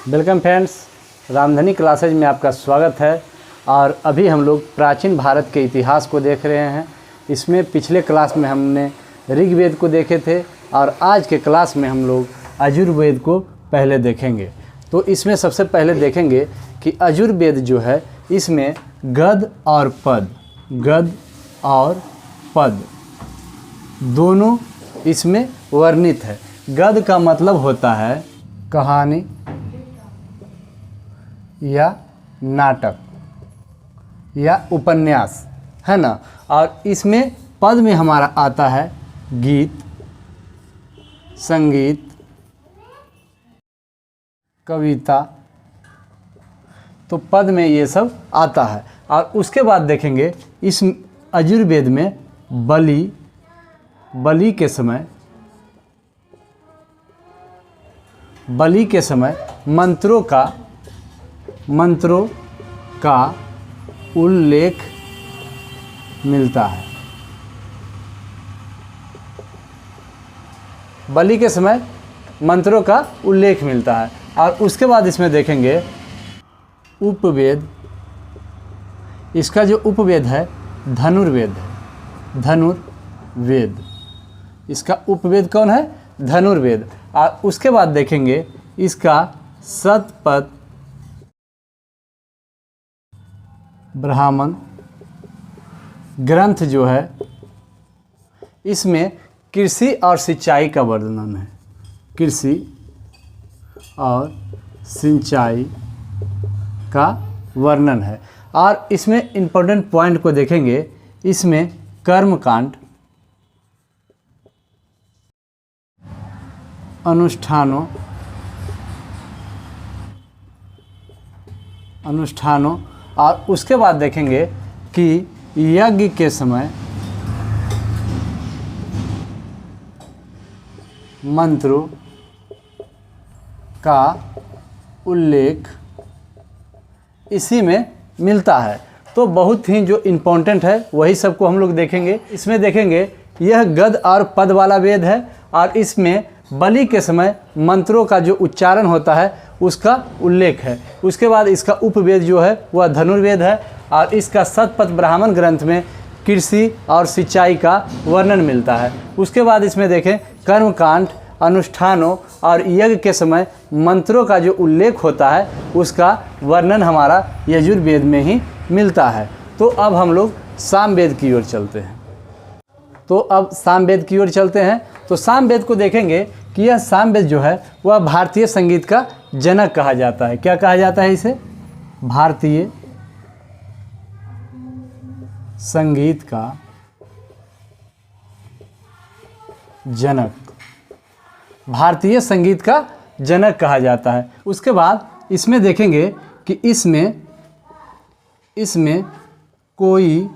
Welcome friends, Ramdhani classes में आपका स्वागत है। और अभी हम लोग प्राचीन भारत के इतिहास को देख रहे हैं। इसमें पिछले क्लास में हमने ऋग्वेद को देखे थे और आज के क्लास में हम लोग यजुर्वेद को पहले देखेंगे। तो इसमें सबसे पहले देखेंगे कि यजुर्वेद जो है इसमें गद्य और पद दोनों इसमें वर्णित है। गद्य का मतलब होता है कहानी या नाटक या उपन्यास, है ना। और इसमें पद में हमारा आता है गीत, संगीत, कविता। तो पद में ये सब आता है। और उसके बाद देखेंगे इस यजुर्वेद में बलि के समय मंत्रों का उल्लेख मिलता है। बलि के समय मंत्रों का उल्लेख मिलता है। और उसके बाद इसमें देखेंगे उपवेद। इसका जो उपवेद है धनुर्वेद है। धनुर्वेद इसका उपवेद कौन है? धनुर्वेद। और उसके बाद देखेंगे इसका शतपथ ब्राह्मण ग्रंथ जो है इसमें कृषि और सिंचाई का वर्णन है। कृषि और सिंचाई का वर्णन है। और इसमें इम्पोर्टेंट पॉइंट को देखेंगे। इसमें कर्मकांड, अनुष्ठानों और उसके बाद देखेंगे कि यज्ञ के समय मंत्रों का उल्लेख इसी में मिलता है। तो बहुत ही जो इम्पोर्टेंट है वही सबको हम लोग देखेंगे। इसमें देखेंगे यह गद्य और पद वाला वेद है। और इसमें बलि के समय मंत्रों का जो उच्चारण होता है उसका उल्लेख है। उसके बाद इसका उपवेद जो है वह धनुर्वेद है। और इसका शतपथ ब्राह्मण ग्रंथ में कृषि और सिंचाई का वर्णन मिलता है। उसके बाद इसमें देखें कर्मकांड, अनुष्ठानों और यज्ञ के समय मंत्रों का जो उल्लेख होता है उसका वर्णन हमारा यजुर्वेद में ही मिलता है। तो अब हम लोग सामवेद की ओर चलते हैं। तो सामवेद को देखेंगे कि यह सामवेद जो है वह भारतीय संगीत का जनक कहा जाता है। क्या कहा जाता है इसे? भारतीय संगीत का जनक। भारतीय संगीत का जनक कहा जाता है। उसके बाद इसमें देखेंगे कि इसमें कोई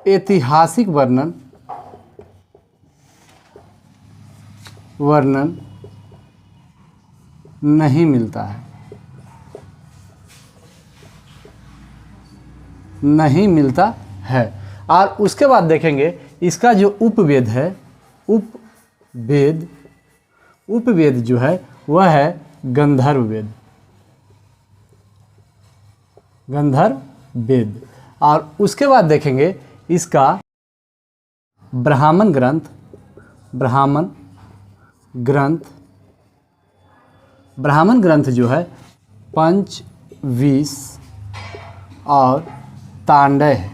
ऐतिहासिक वर्णन नहीं मिलता है। और उसके बाद देखेंगे इसका जो उपवेद है, उपवेद जो है वह है गंधर्व वेद। और उसके बाद देखेंगे इसका ब्राह्मण ग्रंथ जो है पंचविंश और तांडय।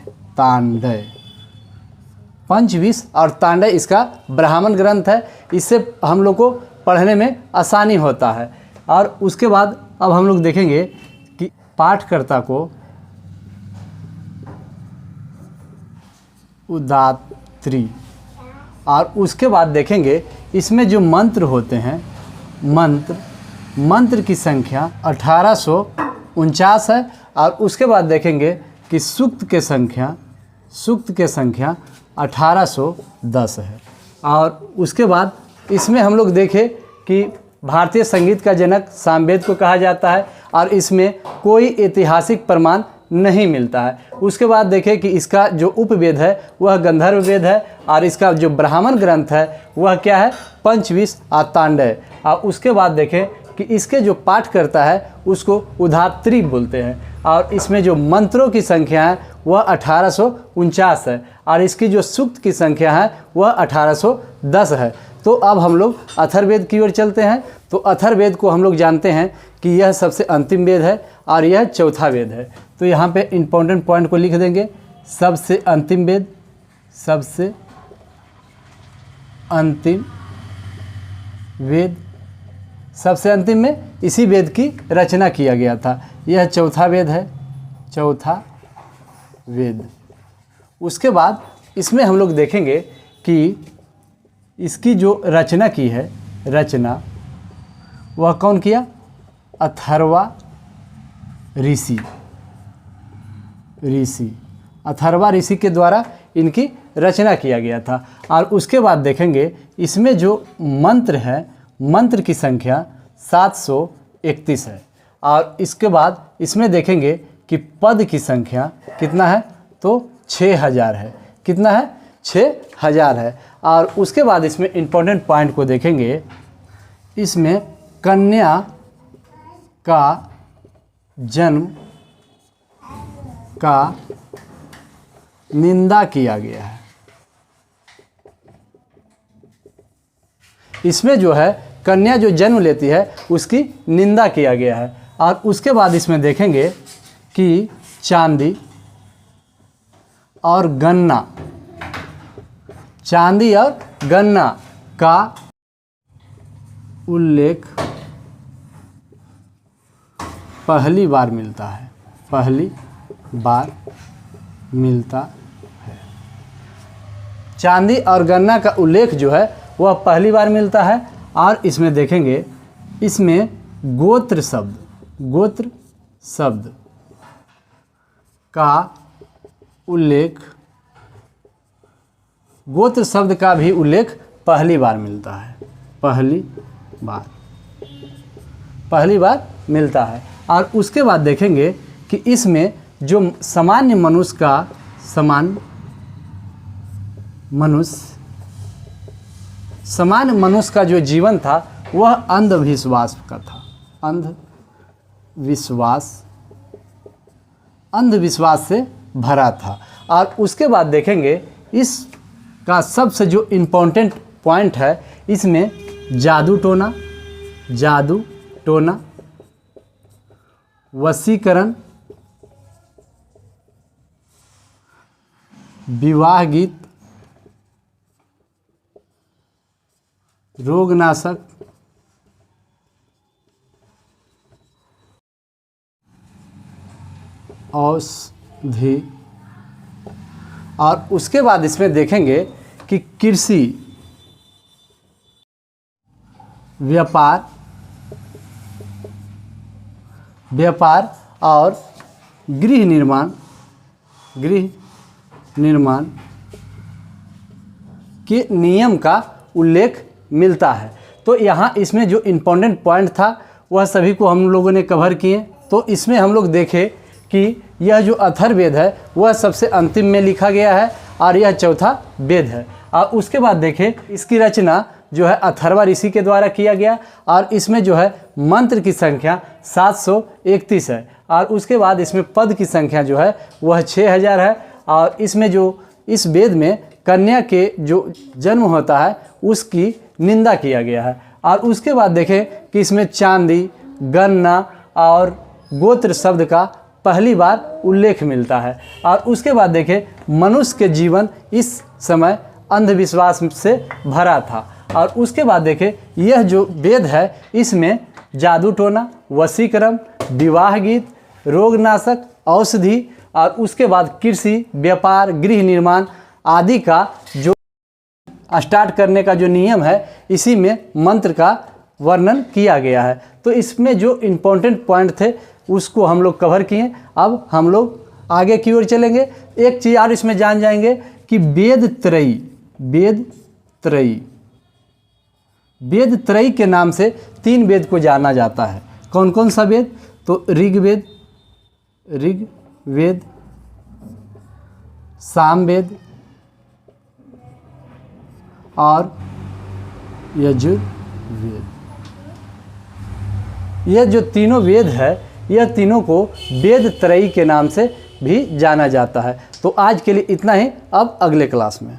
पंचविंश और तांडय इसका ब्राह्मण ग्रंथ है। इससे हम लोग को पढ़ने में आसानी होता है। और उसके बाद अब हम लोग देखेंगे कि पाठकर्ता को उदात्री। और उसके बाद देखेंगे इसमें जो मंत्र होते हैं, मंत्र की संख्या 1849 है। और उसके बाद देखेंगे कि सूक्त के संख्या 1810 है। और उसके बाद इसमें हम लोग देखें कि भारतीय संगीत का जनक सामवेद को कहा जाता है। और इसमें कोई ऐतिहासिक प्रमाण नहीं मिलता है। उसके बाद देखें कि इसका जो उपवेद है वह गंधर्व वेद है और इसका जो ब्राह्मण ग्रंथ है वह क्या है, पंचविंश और तांडय। और उसके बाद देखें कि इसके जो पाठ करता है उसको उधात्री बोलते हैं, और इसमें जो मंत्रों की संख्या है वह 1849 है, और इसकी जो सूक्त की संख्या है वह 1810 है। तो अब हम लोग अथर्ववेद की ओर चलते हैं। तो अथर्ववेद को हम लोग जानते हैं कि यह सबसे अंतिम वेद है और यह चौथा वेद है। तो यहाँ पे इम्पोर्टेंट पॉइंट को लिख देंगे, सबसे अंतिम वेद, सबसे अंतिम वेद। सबसे अंतिम में इसी वेद की रचना किया गया था। यह चौथा वेद है, चौथा वेद। उसके बाद इसमें हम लोग देखेंगे कि इसकी जो रचना की है, रचना वह कौन किया? अथर्वा ऋषि, अथर्वा ऋषि के द्वारा इनकी रचना किया गया था। और उसके बाद देखेंगे इसमें जो मंत्र है, मंत्र की संख्या 731 है। और इसके बाद इसमें देखेंगे कि पद की संख्या कितना है? तो 6000 है। कितना है? 6000 है। और उसके बाद इसमें इम्पोर्टेंट पॉइंट को देखेंगे, इसमें कन्या का जन्म का निंदा किया गया है। इसमें जो है कन्या जो जन्म लेती है उसकी निंदा किया गया है। और उसके बाद इसमें देखेंगे कि चांदी और गन्ना, चांदी और गन्ना का उल्लेख पहली बार मिलता है, पहली बार मिलता है। चांदी और गन्ना का उल्लेख जो है वह पहली बार मिलता है। और इसमें देखेंगे, इसमें गोत्र शब्द, गोत्र शब्द का उल्लेख, गोत्र शब्द का भी उल्लेख पहली बार मिलता है, पहली बार मिलता है। और उसके बाद देखेंगे कि इसमें जो सामान्य मनुष्य का, सामान्य मनुष्य का जो जीवन था वह अंधविश्वास का था, अंधविश्वास से भरा था। और उसके बाद देखेंगे इसका सबसे जो इम्पोर्टेंट पॉइंट है, इसमें जादू टोना, वशीकरण, विवाह गीत, रोगनाशक, औषधि। और उसके बाद इसमें देखेंगे कि कृषि, व्यापार और गृह निर्माण के नियम का उल्लेख मिलता है। तो यहाँ इसमें जो इम्पोर्टेंट पॉइंट था वह सभी को हम लोगों ने कवर किए। तो इसमें हम लोग देखें कि यह जो अथर्ववेद है वह सबसे अंतिम में लिखा गया है और यह चौथा वेद है। और उसके बाद देखें इसकी रचना जो है अथर्वा ऋषि के द्वारा किया गया, और इसमें जो है मंत्र की संख्या 731 है। और उसके बाद इसमें पद की संख्या जो है वह 6000 है। और इसमें जो इस वेद में कन्या के जो जन्म होता है उसकी निंदा किया गया है। और उसके बाद देखें कि इसमें चांदी, गन्ना और गोत्र शब्द का पहली बार उल्लेख मिलता है। और उसके बाद देखें मनुष्य के जीवन इस समय अंधविश्वास से भरा था। और उसके बाद देखें यह जो वेद है इसमें जादू टोना, वशीकरण, विवाह गीत, रोगनाशक, औषधि और उसके बाद कृषि, व्यापार, गृह निर्माण आदि का जो स्टार्ट करने का जो नियम है इसी में मंत्र का वर्णन किया गया है। तो इसमें जो इम्पोर्टेंट पॉइंट थे उसको हम लोग कवर किए। अब हम लोग आगे की ओर चलेंगे। एक चीज़ और इसमें जान जाएंगे कि वेद त्रयी के नाम से 3 वेद को जाना जाता है। कौन कौन सा वेद? तो ऋग्वेद, सामवेद और यजुर्वेद। यह जो तीनों वेद है, यह तीनों को वेद त्रयी के नाम से भी जाना जाता है। तो आज के लिए इतना ही, अब अगले क्लास में।